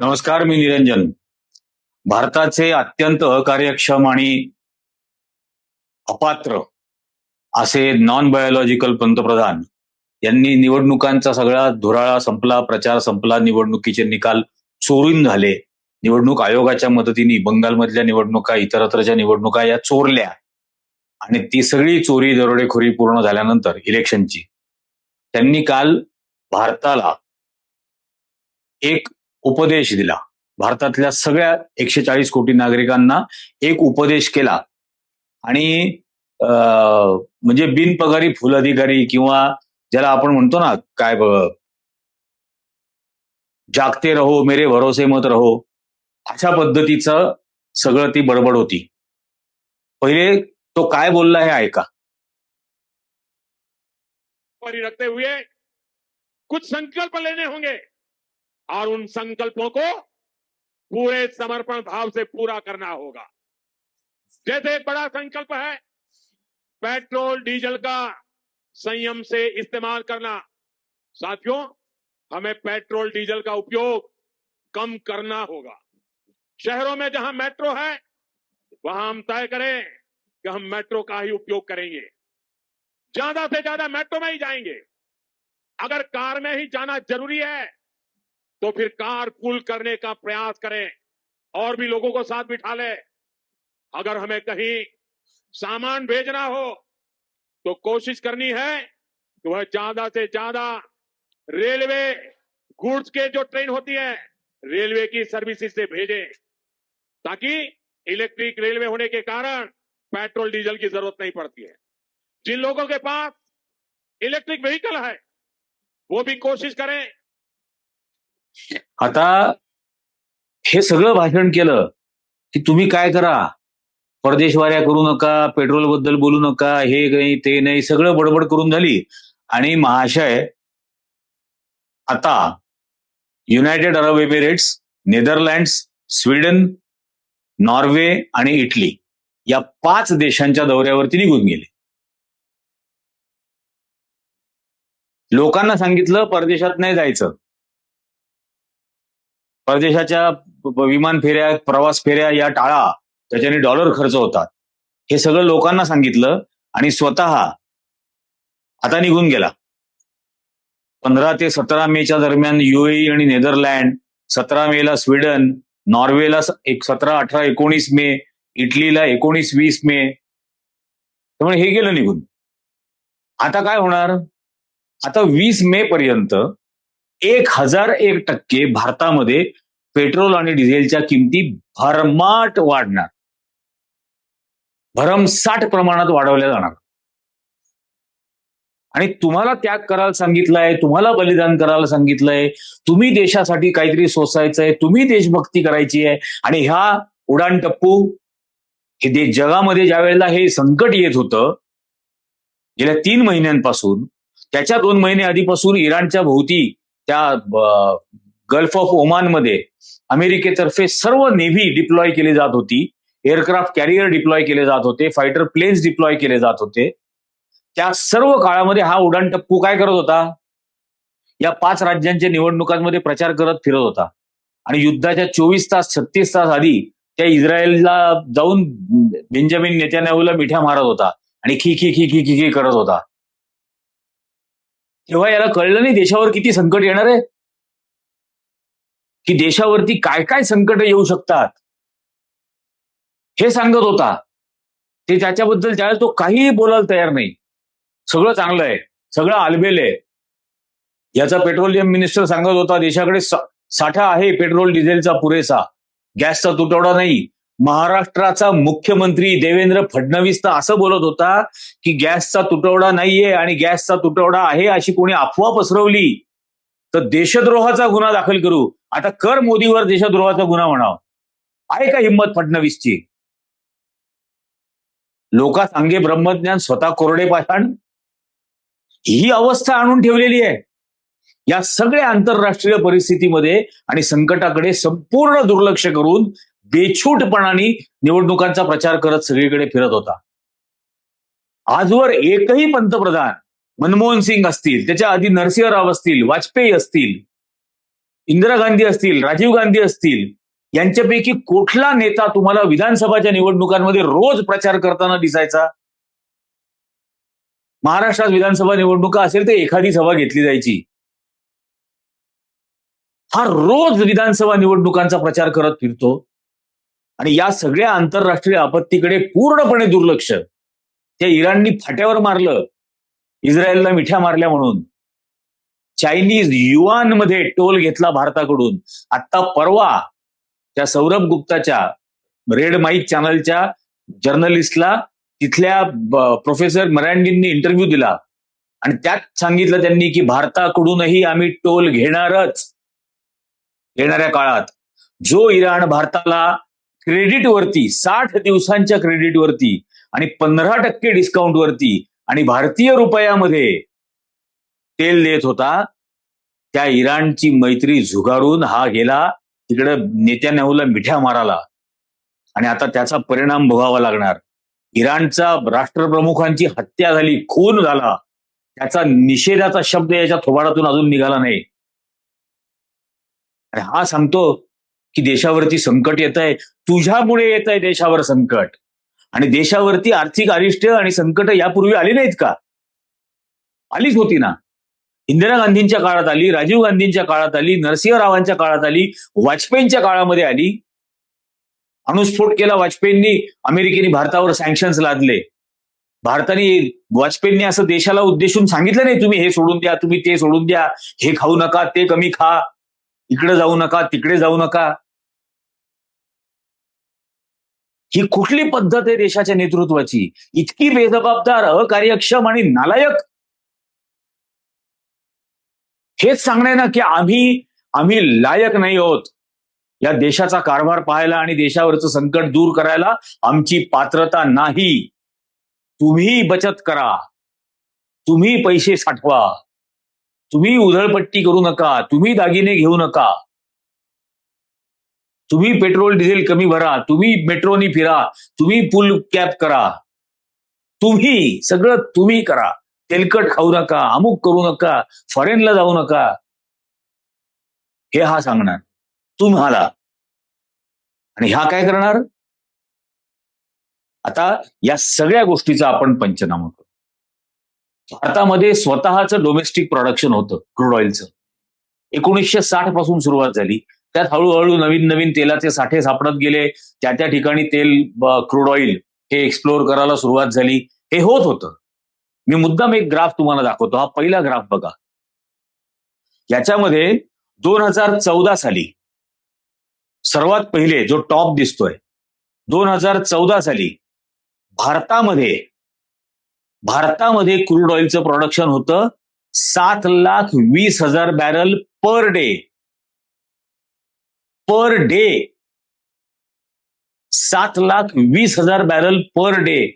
नमस्कार, मी निरंजन. भारताचे अत्यंत अकार्यक्षम आणि अपात्र असे नॉन बायोलॉजिकल पंतप्रधान यांनी निवडणुकांचा सगळा धुराळा संपला, प्रचार संपला, निवडणुकीचे निकाल चोरून झाले. निवडणूक आयोगाच्या मदतीने बंगालमधल्या निवडणुका, इतरत्रच्या निवडणुका या चोरल्या आणि ती सगळी चोरी दरोडेखोरी पूर्ण झाल्यानंतर इलेक्शनची त्यांनी काल भारताला एक उपदेश दिला. भारतातल्या सगळ्या 140 कोटी नागरिकांना एक उपदेश केला आणि म्हणजे बिनपगारी फुल अधिकारी किंवा ज्याला आपण म्हणतो ना काय जागते रहो मेरे भरोसे मत रहो अशा पद्धतीचं सगळं ती बडबड होती. पहिले तो काय बोलला हे ऐका. रखते हुए कुछ संकल्प लेने होंगे और उन संकल्पों को पूरे समर्पण भाव से पूरा करना होगा. जैसे एक बड़ा संकल्प है पेट्रोल डीजल का संयम से इस्तेमाल करना. साथियों, हमें पेट्रोल डीजल का उपयोग कम करना होगा. शहरों में जहां मेट्रो है वहां हम तय करें कि हम मेट्रो का ही उपयोग करेंगे. ज्यादा से ज्यादा मेट्रो में ही जाएंगे. अगर कार में ही जाना जरूरी है तो फिर कार पूल करने का प्रयास करें और भी लोगों को साथ बिठा ले. अगर हमें कहीं सामान भेजना हो तो कोशिश करनी है कि वह ज्यादा से ज्यादा रेलवे गुड्स के जो ट्रेन होती है रेलवे की सर्विसेज से भेजें, ताकि इलेक्ट्रिक रेलवे होने के कारण पेट्रोल डीजल की जरूरत नहीं पड़ती है. जिन लोगों के पास इलेक्ट्रिक व्हीकल है वो भी कोशिश करें. आता हे सगळं भाषण केलं की तुम्ही काय करा, परदेशवाऱ्या करू नका, पेट्रोल बद्दल बोलू नका, हे नाही ते नाही, सगळं बडबड करून झाली. आणि महाशय आता United Arab Emirates, Netherlands, Sweden, Norway आणि इटली या 5 देशांच्या दौऱ्यावरती निघून गेले. लोकांना सांगितलं परदेशात नाही जायचं, परदेशाच्या विमान फेऱ्या, प्रवास फेऱ्या या टाळा, त्याच्याने डॉलर खर्च होतात, हे सगळं लोकांना सांगितलं आणि स्वतः आता निघून गेला. 15 ते 17 मेच्या दरम्यान युएई आणि नेदरलँड, 17 मेला स्वीडन, नॉर्वेला 17, 18, 19 मे, इटलीला 19, 20 मे. त्यामुळे हे गेलं निघून. आता काय होणार? आता 20 मे पर्यंत 1001% भारतामध्ये पेट्रोल आणि डिझेलच्या किमती भरमाट वाढणार, भरमसाठ प्रमाणात वाढवल्या जाणार. आणि तुम्हाला त्याग करायला सांगितलंय, तुम्हाला बलिदान करायला सांगितलंय, तुम्ही देशासाठी काहीतरी सोसायचंय, तुम्ही देशभक्ती करायची आहे. आणि ह्या उडाण टप्पू हे जगामध्ये ज्या वेळेला हे संकट येत होतं गेल्या 3 महिन्यांपासून, त्याच्या 2 महिने आधीपासून इराणच्या भोवती त्या गल्फ ऑफ ओमानमध्ये अमेरिकेतर्फे सर्व नेव्ही डिप्लॉय केली जात होती, एअरक्राफ्ट कॅरियर डिप्लॉय केले जात होते, फायटर प्लेन्स डिप्लॉय केले जात होते. त्या सर्व काळामध्ये हा उडाण टप्पू काय करत होता? या 5 राज्यांच्या निवडणुकांमध्ये प्रचार करत फिरत होता आणि युद्धाच्या 24 तास 36 तास आधी त्या इस्रायलला जाऊन बेंजामिन नेतान्याहूला मिठ्या मारत होता आणि खी खी खी खी खी खी करत होता. तेव्हा याला कळलं नाही देशावर किती संकट येणार आहे, की देशावरती काय काय संकट येऊ शकतात हे सांगत होता. ते त्याच्याबद्दल त्यावेळेस तो काहीही बोलायला तयार नाही. सगळं चांगलं आहे, सगळं आलबेल आहे. याचा पेट्रोलियम मिनिस्टर सांगत होता देशाकडे साठा आहे पेट्रोल डिझेलचा पुरेसा, गॅसचा तुटवडा नाही. महाराष्ट्राचा मुख्यमंत्री देवेंद्र फडणवीस तर असं बोलत होता की गॅसचा तुटवडा नाहीये आणि गॅसचा तुटवडा आहे अशी कोणी अफवा पसरवली तर देशद्रोहाचा गुन्हा दाखल करू. आता कर मोदीवर देशद्रोहाचा गुन्हा म्हणावं. आहे का हिंमत फडणवीसची? लोका सांगे ब्रह्मज्ञान स्वतः कोरडे पाषाण, ही अवस्था आणून ठेवलेली आहे. या सगळ्या आंतरराष्ट्रीय परिस्थितीमध्ये आणि संकटाकडे संपूर्ण दुर्लक्ष करून बेछूटपणाने निवडणुकांचा प्रचार करत सगळीकडे फिरत होता. आजवर एकही पंतप्रधान, मनमोहन सिंग असतील, त्याच्या आधी नरसिंह राव असतील, वाजपेयी असतील, इंदिरा गांधी असतील, राजीव गांधी असतील, यांच्यापैकी कुठला नेता तुम्हाला विधानसभाच्या निवडणुकांमध्ये रोज प्रचार करताना दिसायचा? महाराष्ट्रात विधानसभा निवडणुका असेल तर एखादी सभा घेतली जायची. हा रोज विधानसभा निवडणुकांचा प्रचार करत फिरतो आणि या सगळ्या आंतरराष्ट्रीय आपत्तीकडे पूर्णपणे दुर्लक्ष. त्या इराणनी फाट्यावर मारलं, इस्रायलला मिठ्या मारल्या म्हणून. चायनीज युआनमध्ये टोल घेतला भारताकडून. आता परवा त्या सौरभ गुप्ताच्या रेड माईक चॅनलच्या जर्नलिस्टला तिथल्या प्रोफेसर मरांडींनी इंटरव्ह्यू दिला आणि त्यात सांगितलं त्यांनी की भारताकडूनही आम्ही टोल घेणारच येणाऱ्या काळात. जो इराण भारताला क्रेडिटवरती 60 दिवसांच्या क्रेडिटवरती आणि 15% डिस्काउंटवरती आणि भारतीय रुपयामध्ये तेल देत होता, त्या इराणची मैत्री झुगारून हा गेला तिकडे नेत्यानाहूला मिठ्या माराला आणि आता त्याचा परिणाम भोगावा लागणार. इराणचा राष्ट्रप्रमुखांची हत्या झाली, खून झाला, त्याचा निषेधाचा शब्द याच्या थोबाडातून अजून निघाला नाही. आणि हा सांगतो की देशावरती संकट येत आहे, तुझ्यामुळे येत आहे देशावर संकट. आणि देशावरती आर्थिक अरिष्ट आणि संकट यापूर्वी आली नाहीत का? आलीच होती ना. इंदिरा गांधींच्या काळात आली, राजीव गांधींच्या काळात आली, नरसिंहरावांच्या काळात आली, वाजपेयींच्या काळामध्ये आली. अणुस्फोट केला वाजपेयींनी, अमेरिकेने भारतावर सँक्शन्स लादले. भारताने वाजपेयींनी असं देशाला उद्देशून सांगितलं नाही तुम्ही हे सोडून द्या, तुम्ही ते सोडून द्या, हे खाऊ नका, ते कमी खा, इकडे जाऊ नका, तिकडे जाऊ नका. ही कुठली पद्धत आहे देशाच्या नेतृत्वाची? इतकी बेजबाबदार, अकार्यक्षम आणि नालायक. हेच सांगणे ना की आम्ही लायक नाही आहोत या देशाचा कारभार पाहायला आणि देशावरचं संकट दूर करायला. आमची पात्रता नाही. तुम्ही बचत करा, तुम्ही पैसे साठवा, तुम्ही उधळपट्टी करू नका, तुम्ही दागिने घेऊ नका, तुम्ही पेट्रोल डिझेल कमी भरा, तुम्ही मेट्रोनी फिरा, तुम्ही पूल कॅप करा, तुम्ही सगळं तुम्ही करा. तेलकट खाऊ नका, अमुक करू नका, फॉरेनला जाऊ नका, हे हा सांगणार तुम्हाला. आणि हा काय करणार? आता या सगळ्या गोष्टीचा आपण पंचनामा करू. भारतामध्ये स्वतःचं डोमेस्टिक प्रोडक्शन होतं क्रूड ऑइलचं. 1960 पासून सुरुवात झाली. त्यात हळूहळू नवीन नवीन तेलाचे साठे सापडत गेले. त्या ठिकाणी तेल, क्रूड ऑइल हे एक्सप्लोअर करायला सुरुवात झाली. हे होत होतं. मी मुद्दाम एक ग्राफ तुम्हाला दाखवतो. हा पहिला ग्राफ बघा. याच्यामध्ये 2014 साली सर्वात पहिले जो टॉप दिसतोय, 2014 साली भारतामध्ये क्रूड ऑइलचं प्रोडक्शन होतं 7,20,000 barrel per day. 7,20,000 barrel per day.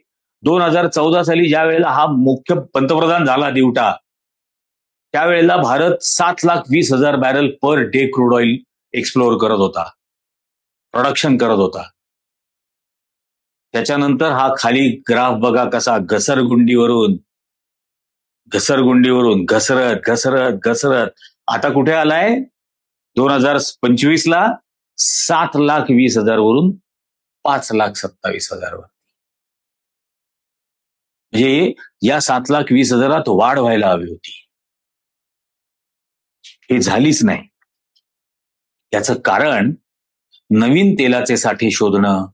2014 साली ज्या वेळेला हा मुख्य पंतप्रधान झाला दिवटा, त्यावेळेला Bharat 7,20,000 barrel per day crude oil explore करत होता, प्रोडक्शन करत होता. त्याच्यानंतर हा खाली ग्राफ बघा कसा घसरगुंडीवरून घसरत आता कुठे आलाय? 2025 ला 7,20,000 वरून 5,27,000 वर. म्हणजे या 7,20,000 वाढ व्हायला हवी होती, हे झालीच नाही. याचं कारण नवीन तेलाचे साठे शोधणं,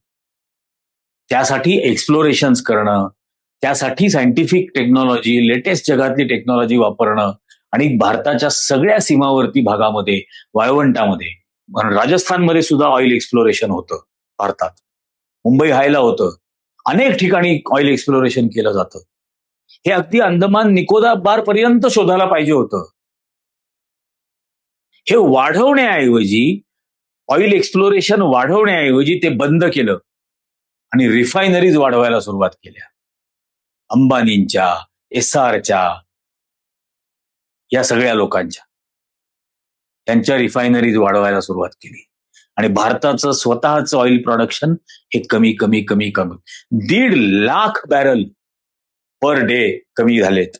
त्यासाठी एक्सप्लोरेशन्स करणं, त्यासाठी सायंटिफिक टेक्नॉलॉजी, लेटेस्ट जगातली टेक्नॉलॉजी वापरणं आणि भारताच्या सगळ्या सीमावर्ती भागामध्ये, वाळवंटामध्ये, राजस्थानमध्ये सुद्धा ऑइल एक्सप्लोरेशन होतं भारतात. मुंबई हायला होतं. अनेक ठिकाणी ऑइल एक्सप्लोरेशन केलं जातं. हे अगदी अंदमान निकोबार पर्यंत शोधायला पाहिजे होतं. हे वाढवण्याऐवजी, ऑइल एक्सप्लोरेशन वाढवण्याऐवजी ते बंद केलं आणि रिफायनरीज वाढवायला सुरुवात केल्या. अंबानींच्या, एसआरच्या, या सगळ्या लोकांच्या, त्यांच्या रिफायनरीज वाढवायला सुरुवात केली आणि भारताचं स्वतःचं ऑइल प्रोडक्शन हे कमी 1.5 बॅरल पर डे कमी झालेत.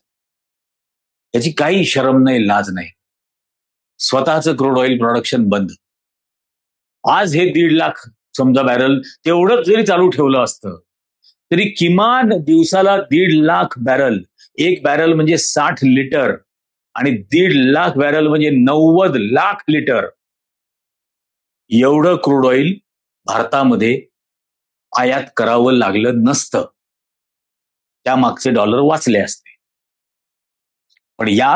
याची काही शरम नाही, लाज नाही. स्वतःचं क्रूड ऑइल प्रोडक्शन बंद. आज हे 1.5 लाख समजा बॅरल तेवढंच जरी चालू ठेवलं असतं तरी किमान दिवसाला 1.5 लाख बॅरल, एक बॅरल म्हणजे 60 लिटर आणि 1.5 लाख बॅरल म्हणजे 90 लाख लिटर एवढं क्रूड ऑइल भारतामध्ये आयात करावं लागलं नसतं. त्यामागचे डॉलर वाचले असते. पण या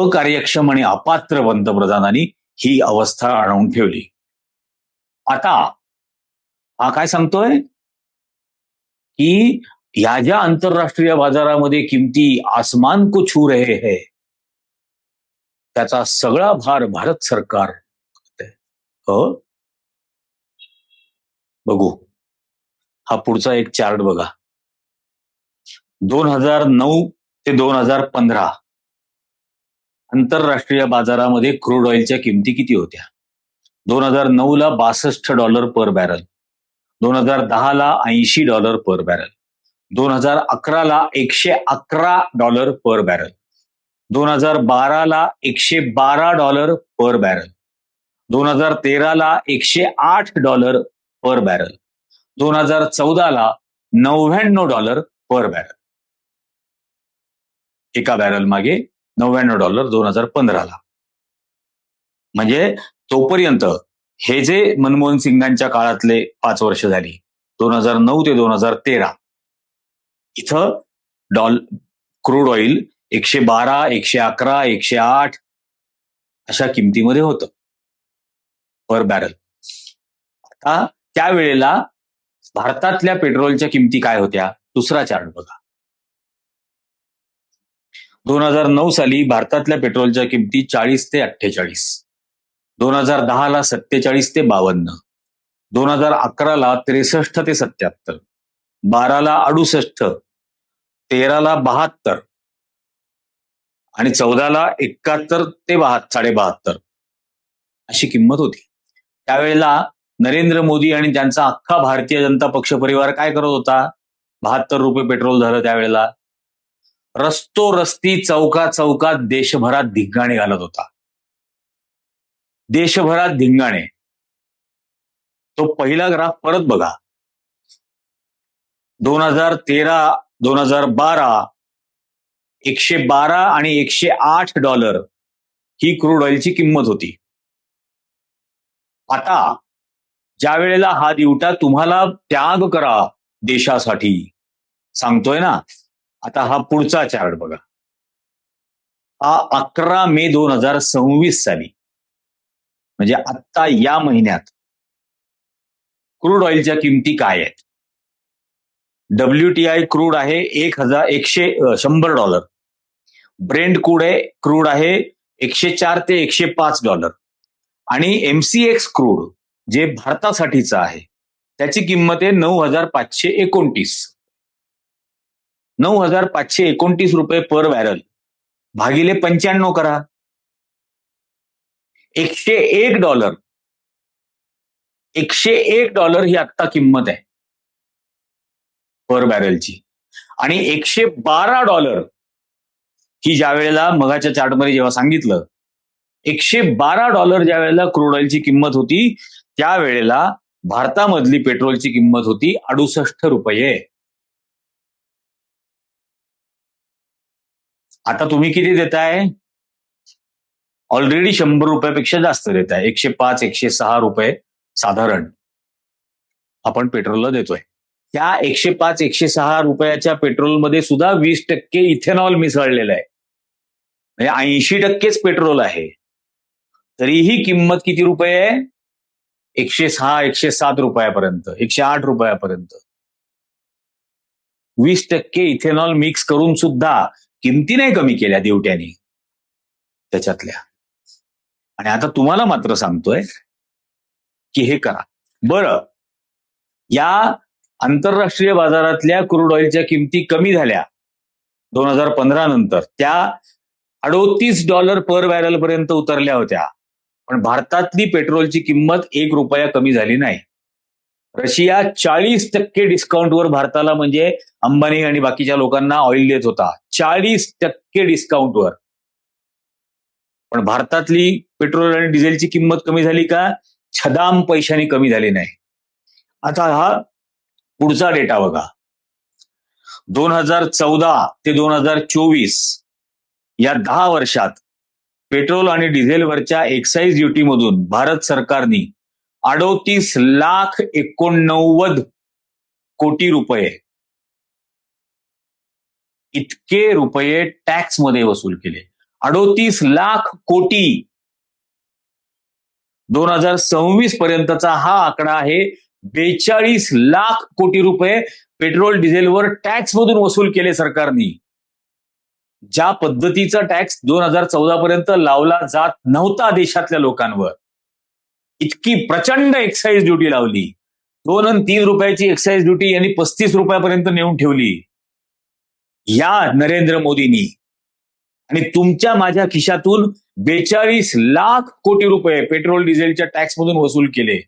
अकार्यक्षम आणि अपात्र पंतप्रधानांनी ही अवस्था आणून ठेवली. आता हा काय सांगतोय की ह्या ज्या आंतरराष्ट्रीय बाजारामध्ये किमती आसमान को छू रहे है त्याचा सगळा भार भारत सरकार करतंय. हो, बघू हा पुढचा एक चार्ट बघा. 2009 ते 2015 आंतरराष्ट्रीय बाजारामध्ये क्रूड ऑइलच्या किमती किती होत्या? 2009 ला $62 पर बॅरल, 2010 ला $80 पर बॅरल, 2011 ला $111 पर बॅरल, 2012 ला $112 पर बॅरल, 2013 ला $108 पर बॅरल, 2014 ला $99 पर बॅरल. एका बॅरल मागे $99 2015 ला. म्हणजे तोपर्यंत हे जे मनमोहन सिंगांच्या काळातले 5 वर्ष झाली 2009 ते 2013 इथं क्रूड ऑइल 112, 111, 108 अशा किमतीमध्ये होतं पर बॅरल. आता त्यावेळेला भारतातल्या पेट्रोलच्या किमती काय होत्या? दुसरा चार्ट बघा. 2009 साली भारतातल्या पेट्रोलच्या किमती 40 ते 48, 2010 ला 47 ते 52, 2011 ला 63 ते 77, 12 ला 68, 13 ला 72 आणि 14 ला 71 ते 72.5 अशी किंमत होती. त्यावेळेला नरेंद्र मोदी आणि त्यांचा अख्खा भारतीय जनता पक्ष परिवार काय करत होता? 72 रुपये पेट्रोल झालं त्यावेळेला. रस्ती चौका चौकात देशभरात धिंगाणे घालत होता. देशभरात धिंगाणे. तो पहिला ग्राफ परत बघा. 2013 2012 $112 आणि $108 ही क्रूड ऑइलची किंमत होती. आता ज्या वेळेला हा दिवटा तुम्हाला त्याग करा देशासाठी सांगतोय ना, आता हा पुढचा चार्ट बघा. हा 11 मे 2026 साली म्हणजे आत्ता या महिन्यात क्रूड ऑइलच्या किमती काय आहेत? WTI क्रूड आहे $100. ब्रेंट क्रूड आहे $104 ते $105 आणि MCX क्रूड जे भारतासाठीचं आहे त्याची किंमत आहे $9,529. $9,529 पर बॅरल भागिले 95 करा. $101 ही आत्ता किंमत आहे पर बॅरलची. आणि $112 ही ज्या वेळेला मगाच्या चार्टमध्ये जेव्हा सांगितलं $112 ज्या वेळेला क्रूड ऑइलची किंमत होती त्यावेळेला भारतामधली पेट्रोलची किंमत होती ₹68. आता तुम्ही किती देताय? ऑलरेडी ₹100 जास्त देताय. 105, 106 रुपये साधारण आपण पेट्रोलला देतोय. त्या 105, 106 रुपयाच्या पेट्रोलमध्ये सुद्धा 20% इथेनॉल मिसळलेलं आहे. म्हणजे 80%च पेट्रोल आहे. तरीही किंमत किती रुपये आहे? 106, 107 रुपयापर्यंत, 108 रुपयापर्यंत. 20% इथेनॉल मिक्स करून सुद्धा किमती नाही कमी केल्या दिवट्यानी त्याच्यातल्या. आणि आता तुम्हाला मात्र सांगतोय की हे करा. बरं, या आंतरराष्ट्रीय बाजारातल्या क्रूड ऑइलच्या किमती कमी झाल्या 2015 नंतर. त्या $38 पर बॅरल पर्यंत उतरल्या होत्या. पण भारतातली पेट्रोलची किंमत ₹1 कमी झाली नाही. रशिया 40% डिस्काउंटवर भारताला म्हणजे अंबानी आणि बाकीच्या लोकांना ऑइल देत होता. 40% डिस्काउंटवर. पण भारतातली पेट्रोल आणि डिझेलची किंमत कमी झाली का? छदाम पैशाने कमी झाली नाही. आता हा पुढचा डेटा बघा. 2014 ते 2024 या 10 वर्षात पेट्रोल आणि डिझेलवरच्या एक्साईज ड्युटीमधून भारत सरकारने 38,89,00,000 कोटी रुपये इतके रुपये टॅक्स मध्ये वसूल केले. 38,00,000 कोटी. 2026 पर्यंतचा हा आकडा आहे. 42,00,000 कोटी रुपये पेट्रोल डिझेलवर टॅक्स मधून वसूल केले सरकारने. ज्या पद्धतीचा टॅक्स 2014 पर्यंत लावला जात नव्हता देशातल्या लोकांवर, इतकी प्रचंड एक्साईज ड्युटी लावली. 2 आणि 3 रुपयाची एक्साईज ड्युटी यांनी 35 रुपयापर्यंत नेऊन ठेवली या नरेंद्र मोदींनी. आणि तुमच्या माझ्या खिशातून 42,00,000 कोटी रुपये पेट्रोल डिझेलच्या टॅक्समधून वसूल केले.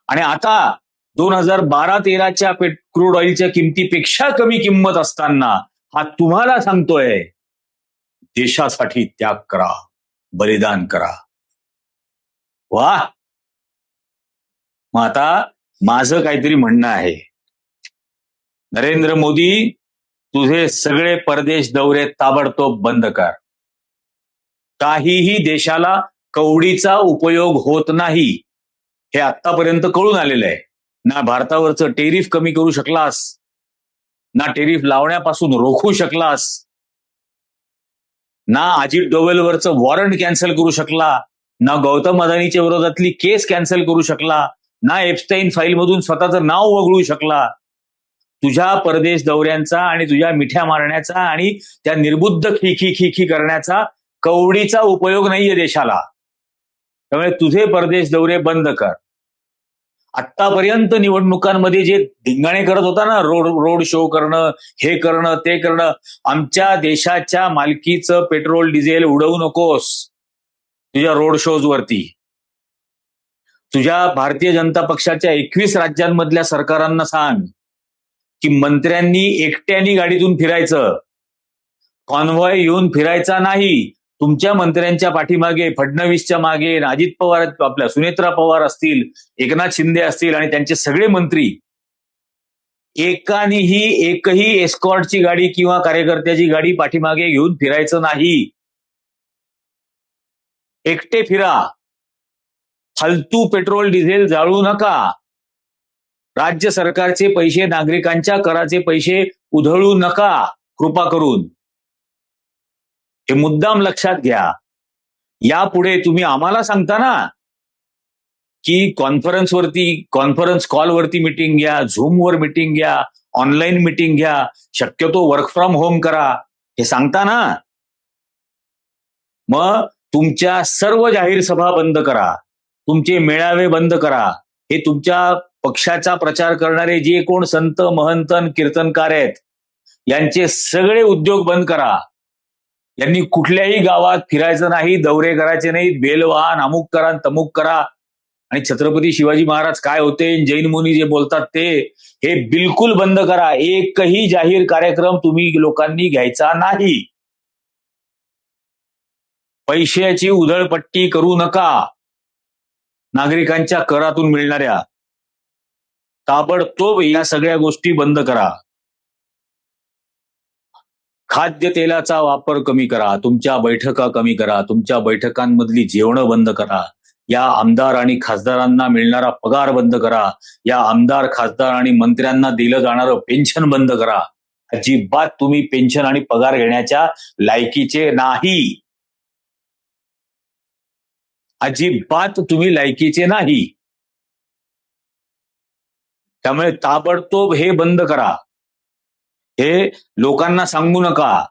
आणि आता 2012-13च्या क्रूड ऑइलच्या किमतीपेक्षा कमी किंमत असताना हा तुम्हाला सांगतोय, देशासाठी त्याग करा, बलिदान करा. वा. मग आता माझं काहीतरी म्हणणं आहे, नरेंद्र मोदी, तुझे सगळे परदेश दौरे ताबडतोब बंद कर. काहीही देशाला कवडीचा उपयोग होत नाही हे आतापर्यंत कळून आलेलं आहे. ना भारतावरचं टेरिफ कमी करू शकलास, ना टेरिफ लावण्यापासून रोखू शकलास, ना अजित डोवलवरचं वॉरंट कॅन्सल करू शकला, ना गौतम अदानीच्या विरोधातली केस कॅन्सल करू शकला, ना एप्स्टाईन फाईलमधून स्वतःचं नाव वगळू शकला. तुझ्या परदेश दौऱ्यांचा आणि तुझ्या मिठ्या मारण्याचा आणि त्या निर्बुद्ध खी करण्याचा कवडीचा उपयोग नाहीये देशाला. त्यामुळे तुझे परदेश दौरे बंद कर. आतापर्यंत निवडणुकांमध्ये जे धिंगाणे करत होता ना, रोड शो करणं, हे करणं, ते करणं, आमच्या देशाच्या मालकीचं पेट्रोल डिझेल उडवू नकोस तुझ्या रोड शोज वरती. तुझ्या भारतीय जनता पक्षाच्या 21 राज्यांमधल्या सरकारांना सांग की मंत्र्यांनी एकट्यानी गाडीतून फिरायचं, कॉन्व्हॉय येऊन फिरायचा नाही. तुमच्या मंत्र्यांच्या पाठीमागे, फडणवीसच्या मागे, अजित पवार, आपल्या सुनेत्रा पवार असतील, एकनाथ शिंदे असतील आणि त्यांचे सगळे मंत्री, एकही एस्कॉर्टची गाडी किंवा कार्यकर्त्याची गाडी पाठीमागे घेऊन फिरायचं नाही. एकटे फिरा. फालतू पेट्रोल डिझेल जाळू नका. राज्य सरकारचे पैसे, नागरिकांच्या कराचे पैसे उधळू नका कृपा करून. हे मुद्दाम लक्षात घ्या. यापुढे तुम्ही आम्हाला सांगता ना की कॉन्फरन्स कॉलवरती मिटिंग घ्या, झूमवर मिटिंग घ्या, ऑनलाईन मिटिंग घ्या, शक्यतो वर्क फ्रॉम होम करा, हे सांगता ना. मग तुमच्या सर्व जाहीर सभा बंद करा, तुमचे मेळावे बंद करा. हे तुमच्या पक्षाचा प्रचार करणारे जे कोण संत, महंत, कीर्तनकार आहेत, यांचे सगळे उद्योग बंद करा. यांनी कुठल्याही गावात फिरायचं नाही, दौरे करायचे नाहीत, बेलवाहन अमुक करा, तमुक करा. आणि छत्रपती शिवाजी महाराज काय होते, जैन मुनी जे बोलतात ते, हे बिलकुल बंद करा. एकही जाहीर कार्यक्रम तुम्ही लोकांनी घ्यायचा नाही. पैशाची उधळपट्टी करू नका. नागरिकांच्या करातून मिळणाऱ्या, ताबडतोब या सगळ्या गोष्टी बंद करा. खाद्यतेलाचा वापर कमी करा, तुमच्या बैठका कमी करा, तुमच्या बैठकांमधली जेवणं बंद करा. या आमदार आणि खासदारांना मिळणारा पगार बंद करा. या आमदार, खासदार आणि मंत्र्यांना दिलं जाणारं पेन्शन बंद करा. अजिबात तुम्ही पेन्शन आणि पगार घेण्याच्या लायकीचे नाही. अजिबात तुम्ही लायकीचे नाही. त्यामुळे ताबडतोब हे बंद करा. हे लोकांना सांगू नका.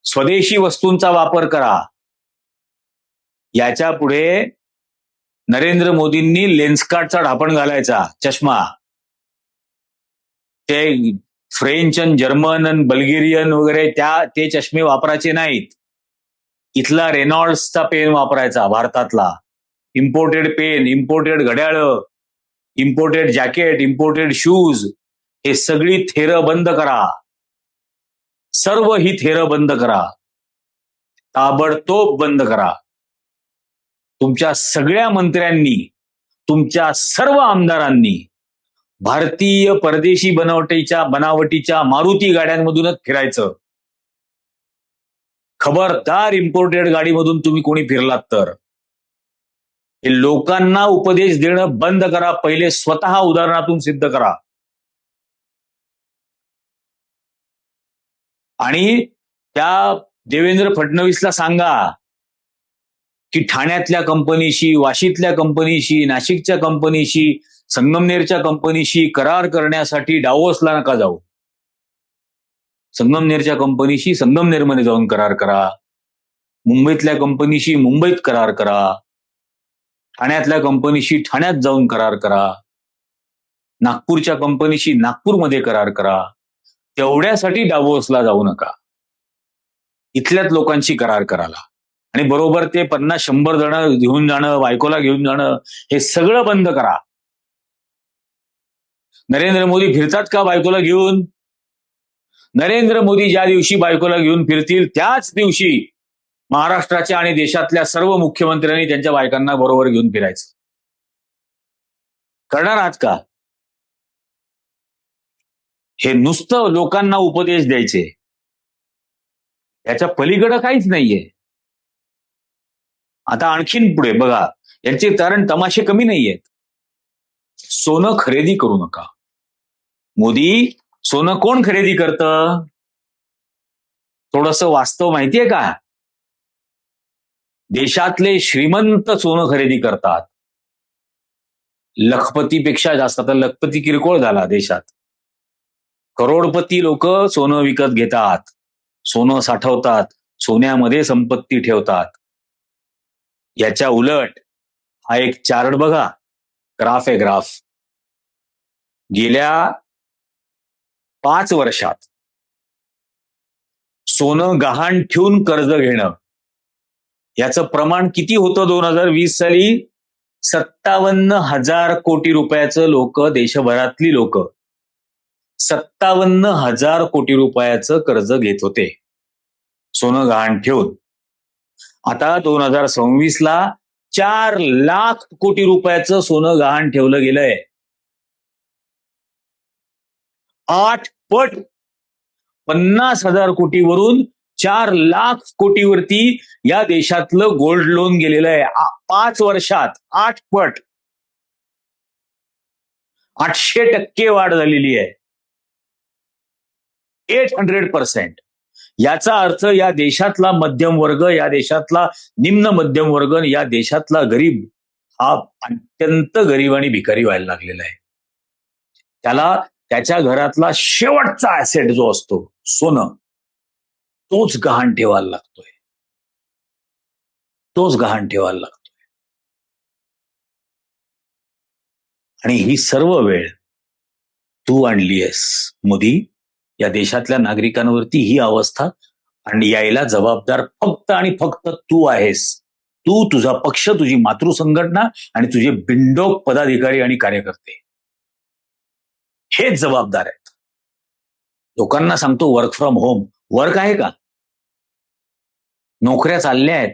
स्वदेशी वस्तूंचा वापर करा. याच्या पुढे नरेंद्र मोदींनी लेन्सकार्टचा ढापण घालायचा, चष्मा. ते फ्रेंच आणि जर्मन आणि बल्गेरियन वगैरे ते चष्मे वापरायचे नाहीत. इथला रेनॉल्ड्सचा पेन वापरायचा, भारतातला. इम्पोर्टेड पेन, इम्पोर्टेड घड्याळं, इम्पोर्टेड जॅकेट, इम्पोर्टेड शूज, हे सगळी थेरं बंद करा. सर्व ही थेरं बंद करा. ताबडतोब बंद करा. तुमच्या सगळ्या मंत्र्यांनी, तुमच्या सर्व आमदारांनी भारतीय परदेशी बनावटीच्या मारुती गाड्यांमधूनच फिरायचं. खबरदार इम्पोर्टेड गाडीमधून तुम्ही कोणी फिरलात तर. हे लोकांना उपदेश देणं बंद करा. पहिले स्वतः उदाहरणातून सिद्ध करा. आणि त्या देवेंद्र फडणवीसला सांगा की ठाण्यातल्या कंपनीशी, वाशीतल्या कंपनीशी, नाशिकच्या कंपनीशी, संगमनेरच्या कंपनीशी करार करण्यासाठी डावोसला नका जाऊ. संगमनेरच्या कंपनीशी संगमनेरमध्ये जाऊन करार करा. मुंबईतल्या कंपनीशी मुंबईत करार करा. ठाण्यातल्या कंपनीशी ठाण्यात जाऊन करार करा. नागपूरच्या कंपनीशी नागपूरमध्ये करार करा. तेवढ्यासाठी डावोसला जाऊ नका. इथल्याच लोकांशी करार कराला. आणि बरोबर ते 50-100 जण घेऊन जाणं, बायकोला घेऊन जाणं, हे सगळं बंद करा. नरेंद्र मोदी फिरतात का बायकोला घेऊन? नरेंद्र मोदी ज्या दिवशी बायकोला घेऊन फिरतील त्याच दिवशी महाराष्ट्राच्या आणि देशातल्या सर्व मुख्यमंत्र्यांनी त्यांच्या बायकांना बरोबर घेऊन फिरायचं. करणार आहात का? हे नुसतं लोकांना उपदेश द्यायचे, याच्या पलीकडे काहीच नाहीये. आता आणखीन पुढे बघा, यांचे कारण तमाशे कमी नाहीयेत. सोनं खरेदी करू नका. मोदी, सोनं कोण खरेदी करतं? थोडंसं वास्तव माहितीये का? देशातले श्रीमंत सोनं खरेदी करतात. लखपतीपेक्षा जास्त. आता लखपती किरकोळ झाला देशात. करोडपती लोक सोनं विकत घेतात, सोनं साठवतात, सोन्यामध्ये संपत्ती ठेवतात. याच्या उलट हा एक चार्ट बघा, ग्राफ आहे, ग्राफ. गेल्या 5 वर्षात सोनं गहाण ठेवून कर्ज घेणं याचं प्रमाण किती होतं? 2020 साली 57,000 कोटी रुपयाचं लोक, देशभरातली लोक 57,000 कोटी रुपयाचं कर्ज घेत होते सोनं गहाण ठेवून. आता 2026 ला 4 लाख कोटी रुपयाचं सोनं गहाण ठेवलं गेलंय. 8 पट. 50,000 कोटीवरून 4 लाख कोटीवरती या देशातलं गोल्ड लोन गेलेलं आहे. 5 वर्षात 8 पट. 800% वाढ झालेली आहे. 800%. याचा अर्थ या देशातला मध्यम वर्ग, या देशातला निम्न मध्यम वर्ग, या देशातला गरीब हा अत्यंत गरीब आणि भिकारी व्हायला लागलेला आहे. त्याला त्याच्या घरातला शेवटचा ऍसेट जो असतो सोनं, तोच गहाण ठेवायला लागतोय. तोच गहाण ठेवायला लागतोय. आणि ही सर्व वेळ तू आणलीयस मोदी. या देशातल्या नागरिकांवरती ही अवस्था आणि यायला जबाबदार फक्त आणि फक्त तू आहेस. तू, तुझा पक्ष, तुझी मातृ संघटना आणि तुझे बिंडोक पदाधिकारी आणि कार्यकर्ते हेच जबाबदार आहेत. लोकांना सांगतो वर्क फ्रॉम होम. वर्क आहे का? नोकऱ्या चालल्या आहेत.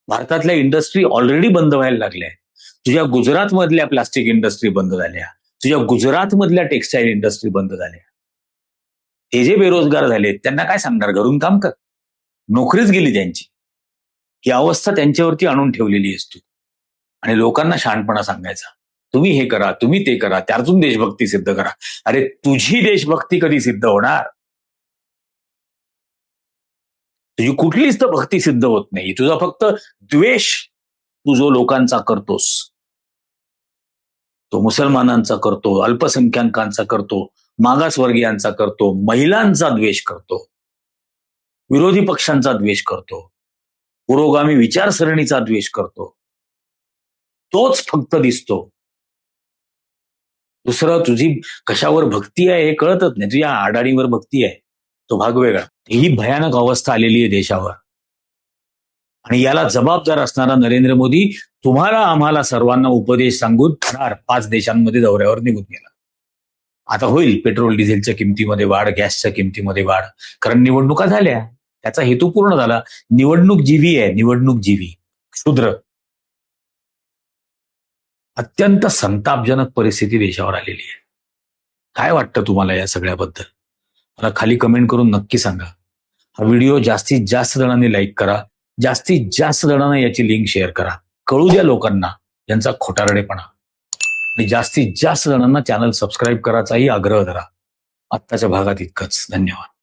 भारतातल्या इंडस्ट्री ऑलरेडी बंद व्हायला लागल्या आहेत. तुझ्या गुजरातमधल्या प्लास्टिक इंडस्ट्री बंद झाल्या. तुझ्या गुजरातमधल्या टेक्सटाईल इंडस्ट्री बंद झाल्या. हे जे बेरोजगार झालेत त्यांना काय सांगणार? घरून काम कर. नोकरीच गेली त्यांची. ही अवस्था त्यांच्यावरती आणून ठेवलेली आहेस तू. आणि लोकांना शहाणपणा सांगायचा, तुम्ही हे करा, तुम्ही ते करा, त्यातून देशभक्ती सिद्ध करा. अरे तुझी देशभक्ती कधी सिद्ध होणार? तुझी कुठलीच तर भक्ती सिद्ध होत नाही. तुझा फक्त द्वेष तू जो लोकांचा करतोस, तो मुसलमानांचा करतो, अल्पसंख्याकांचा करतो, मागासवर्गीयांचा करतो, महिलांचा द्वेष करतो, विरोधी पक्षांचा द्वेष करतो, पुरोगामी विचारसरणीचा द्वेष करतो. तोच फक्त दिसतो. दुसरं तुझी कशावर भक्ती आहे हे कळतच नाही. तुझ्या आडाणीवर भक्ती आहे, तो भाग वेगळा. ही भयानक अवस्था आलेली आहे देशावर. आणि याला जबाबदार असणारा नरेंद्र मोदी तुम्हाला, आम्हाला सर्वांना उपदेश सांगून 5 देशांमध्ये दौऱ्यावर निघून गेला. आता होईल पेट्रोल डिझेलच्या किमतीमध्ये वाढ, गॅसच्या किमतीमध्ये वाढ, कारण निवडणुका झाल्या. त्याचा हेतू पूर्ण झाला. निवडणूक जीवी आहे, निवडणूक जीवी. क्षुद्र अत्यंत संतापजनक परिस्थिती देशावर आलेली आहे. काय वाटतं तुम्हाला या सगळ्याबद्दल? मला खाली कमेंट करून नक्की सांगा. हा व्हिडिओ जास्तीत जास्त जणांनी लाईक करा, जास्तीत जास्त जणांना याची लिंक शेअर करा. कळू द्या लोकांना यांचा खोटारडेपणा, आणि जास्तीत जास्त जणांना चॅनल सबस्क्राईब करायचाही आग्रह धरा. आत्ताच्या भागात इतकंच. धन्यवाद.